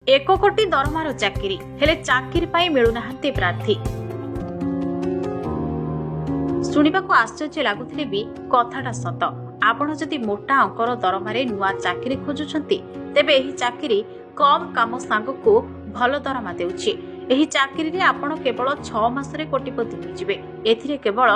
1 କୋଟି ଦରମାର ଚାକିରି ହେଲେ ଚାକିରି ପାଇଁ ମିଳୁନାହାନ୍ତି ପ୍ରାର୍ଥୀ। ଶୁଣିବାକୁ ଆଶ୍ଚର୍ଯ୍ୟ ଲାଗୁଥିଲେ ବି କଥାଟା ସତ। ଆପଣ ଯଦି ମୋଟା ଅଙ୍କର ଦରମାରେ ନୂଆ ଚାକିରି ଖୋଜୁଛନ୍ତି, ତେବେ ଏହି ଚାକିରି କମ୍ କାମ ସାଙ୍ଗକୁ ଭଲ ଦରମା ଦେଉଛି। ଏହି ଚାକିରିରେ ଆପଣ କେବଳ 6 ମାସରେ କୋଟିପତି ହୋଇଯିବେ। ଏଥିରେ କେବଳ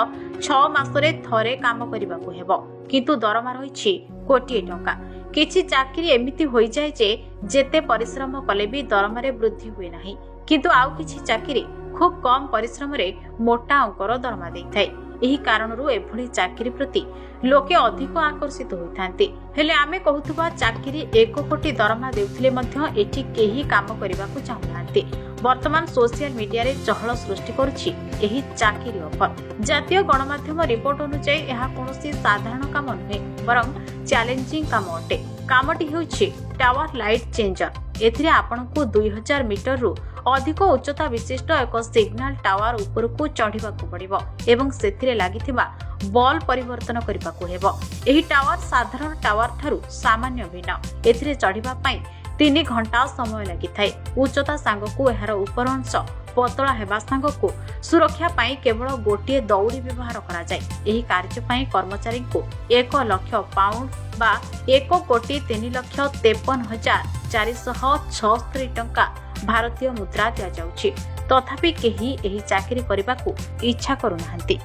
6 ମାସରେ ଥରେ କାମ କରିବାକୁ ହେବ, କିନ୍ତୁ ଦରମା ରହିଛି କୋଟିଏ ଟଙ୍କା। କିଛି ଚାକିରି ଏମିତି ହୋଇଯାଏ ଯେ ଯେତେ ପରିଶ୍ରମ କଲେ ବି ଦରମାରେ ବୃଦ୍ଧି ହୁଏ ନାହିଁ, କିନ୍ତୁ ଆଉ କିଛି ଚାକିରି ଖୁବ୍ କମ୍ ପରିଶ୍ରମରେ ମୋଟା ଅଙ୍କର ଦରମା ଦେଇଥାଏ। ଏହି କାରଣରୁ ଏଭଳି ଚାକିରି ପ୍ରତି ଲୋକେ ଅଧିକ ଆକର୍ଷିତ ହୋଇଥାନ୍ତି। ହେଲେ ଆମେ କହୁଥିବା ଚାକିରି 1 କୋଟି ଦରମା ଦେଉଥିଲେ ମଧ୍ୟ ଏଠି କେହି କାମ କରିବାକୁ ଚାହୁଁନାହାନ୍ତି। ବର୍ତ୍ତମାନ ସୋସିଆଲ ମିଡିଆରେ ଚହଳ ସୃଷ୍ଟି କରୁଛି ଏହି ଚାକିରି ଅଫର। ଜାତୀୟ ଗଣମାଧ୍ୟମ ରିପୋର୍ଟ ଅନୁଯାୟୀ ଏହା କୌଣସି ସାଧାରଣ କାମ ନୁହେଁ, ବରଂ ଚ୍ୟାଲେଞ୍ଜିଂ କାମ ଅଟେ। କାମଟି ହେଉଛି ଟାୱାର ଲାଇଟ୍ ଚେଞ୍ଜର। ଏଥିରେ ଆପଣଙ୍କୁ 2000 ମିଟରରୁ ଅଧିକ ଉଚ୍ଚତା ବିଶିଷ୍ଟ ଏକ ସିଗ୍ନାଲ ଟାୱାର ଉପରକୁ ଚଢ଼ିବାକୁ ପଡ଼ିବ ଏବଂ ସେଥିରେ ଲାଗିଥିବା ବଲ୍ ପରିବର୍ତ୍ତନ କରିବାକୁ ହେବ। ଏହି ଟାୱାର ସାଧାରଣ ଟାୱାର ଠାରୁ ସାମାନ୍ୟ ଭିନ୍ନ। ଏଥିରେ ଚଢ଼ିବା ପାଇଁ 3 ଘଣ୍ଟା ସମୟ ଲାଗିଥାଏ। ଉଚ୍ଚତା ସାଙ୍ଗକୁ ଏହାର ଉପର ଅଂଶ ପତଳା ହେବା ସାଙ୍ଗକୁ ସୁରକ୍ଷା ପାଇଁ କେବଳ ଗୋଟିଏ ଦଉଡ଼ି ବ୍ୟବହାର କରାଯାଏ। ଏହି କାର୍ଯ୍ୟ ପାଇଁ କର୍ମଚାରୀଙ୍କୁ 1 ଲକ୍ଷ ପାଉଣ୍ଡ ବା 1,53,466 ଟଙ୍କା ଭାରତୀୟ ମୁଦ୍ରା ଦିଆଯାଉଛି। ତଥାପି କେହି ଏହି ଚାକିରି କରିବାକୁ ଇଚ୍ଛା କରୁନାହାନ୍ତି।